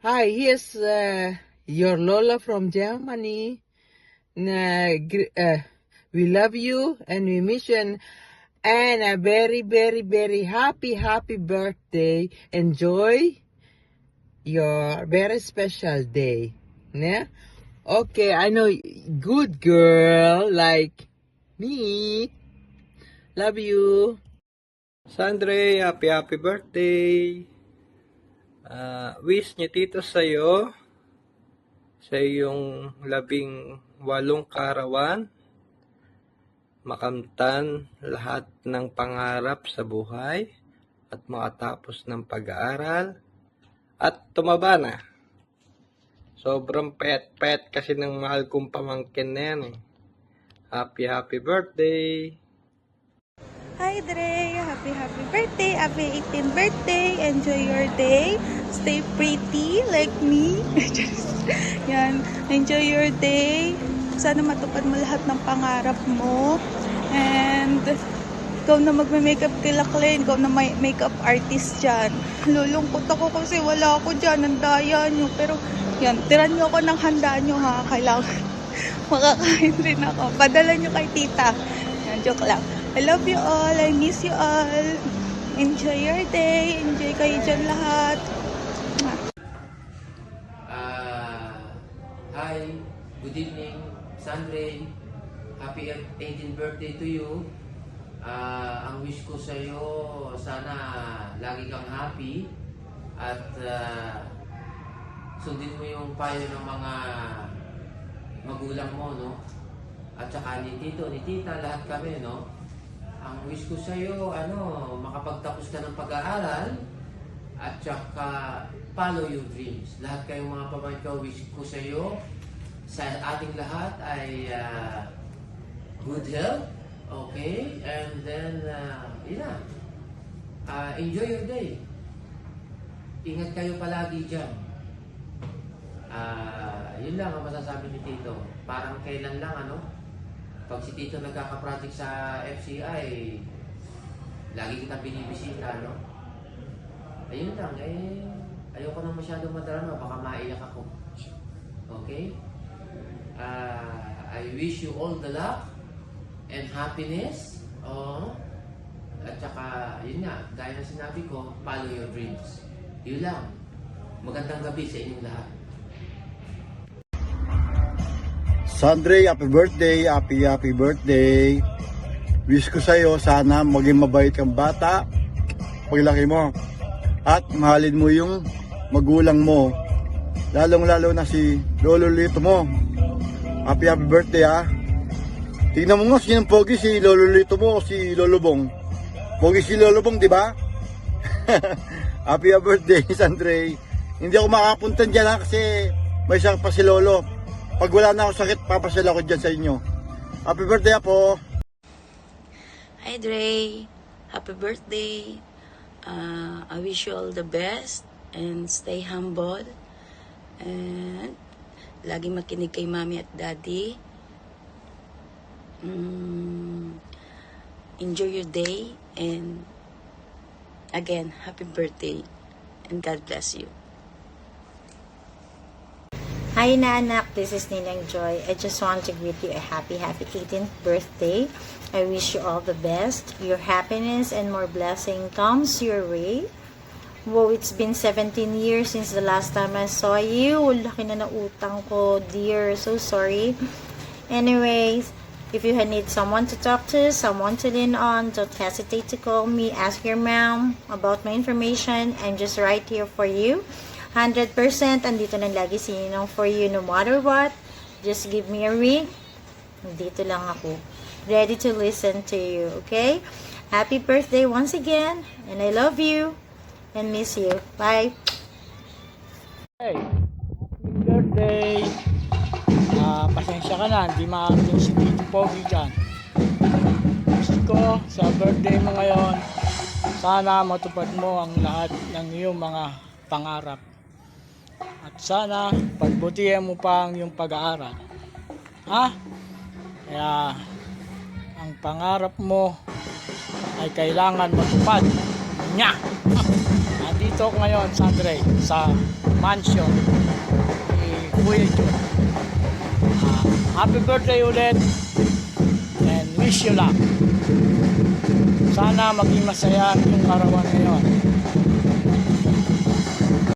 Hi, here's your Lola from Germany. We love you and we miss you and a very, very, very happy birthday. Enjoy your very special day. Yeah? Okay, I know, good girl like me. Love you. Sandre, happy birthday. Wish ni Tito sa'yo, sa iyong 18 kaarawan, makamtan lahat ng pangarap sa buhay at makatapos ng pag-aaral at tumaba na. Sobrang payat-payat kasi ng mahal kong pamangkin na yan eh. Happy birthday. Hi Dre! Happy birthday! Happy 18th birthday! Enjoy your day! Stay pretty like me! Yan. Enjoy your day! Sana matupad mo lahat ng pangarap mo. And ikaw na magme-makeup kila Clen. Ikaw na may makeup artist dyan. Lulungkot ako kasi wala ako dyan. Ang daya nyo. Pero yan, tiran nyo ako ng handa nyo ha. Kailangan makakain rin ako. Padala nyo kay tita. Yan, joke lang. I love you all. I miss you all. Enjoy your day. Enjoy kayo dyan lahat. Hi, good evening, Sandre. Happy 18th birthday to you. Ang wish ko sa iyo, sana lagi kang happy at sundin mo yung payo ng mga magulang mo, no? At saka ni Tito, ni Tita, lahat kami, no? Ang wish ko sa iyo, makapagtapos ka ng pag-aaral at saka follow your dreams. Lahat kayong mga pamangkin ko, wish ko sa iyo, sa ating lahat ay good health, okay? And then, enjoy your day. Ingat kayo palagi dyan. Yun lang ang masasabi ni Tito. Parang kailan lang, pag si Tito nagkaka-project sa FCI, lagi kita binibisita, Ayun lang, ayoko nang masyadong madarama, baka maiyak ako. Okay? I wish you all the luck and happiness. At saka, yun nga, gaya na sinabi ko, follow your dreams. Yun lang. Magandang gabi sa inyong lahat. Sandre, happy birthday. Wish ko sa'yo, sana maging mabait kang bata paglaki mo. At mahalin mo yung magulang mo. Lalong-lalo na si Lolo Lito mo. Happy birthday ha. Tingnan mo nga, sinong pogi, si Lolo Lito mo o si Lolo Bong? Pogi si Lolo Bong, di ba? Happy birthday, Sandre. Hindi ako makapunta dyan ha, kasi may isang pa si Lolo. Pag wala na ako sakit, papasal ako dyan sa inyo. Happy birthday po. Hi Dre, happy birthday. I wish you all the best and stay humble. And lagi makinig kay mami at daddy. Enjoy your day and again, happy birthday and God bless you. Hi Nanak, this is Ninang Joy. I just want to greet you a happy 18th birthday. I wish you all the best. Your happiness and more blessing comes your way. Wow, it's been 17 years since the last time I saw you. Laki na utang ko, dear. So sorry. Anyways, if you need someone to talk to, someone to lean on, don't hesitate to call me. Ask your mom about my information. I'm just right here for you. 100% andito lang lagi si Ninong for you no matter what. Just give me a ring. Dito lang ako. Ready to listen to you, okay? Happy birthday once again. And I love you. And miss you. Bye. Hey, happy birthday. Pasensya ka na, hindi makakating si Tito Pogi dyan. Gusto ko sa birthday mo ngayon, sana matupad mo ang lahat ng iyong mga pangarap. At sana pagbutihan mo pa ang iyong pag-aaral. Kaya ang pangarap mo ay kailangan matupad. Nya! Nandito nandito ako ngayon, Sandre, sa mansion ni Kuya Jun. Happy birthday ulit and wish you luck. Sana maging masaya yung arawan ngayon.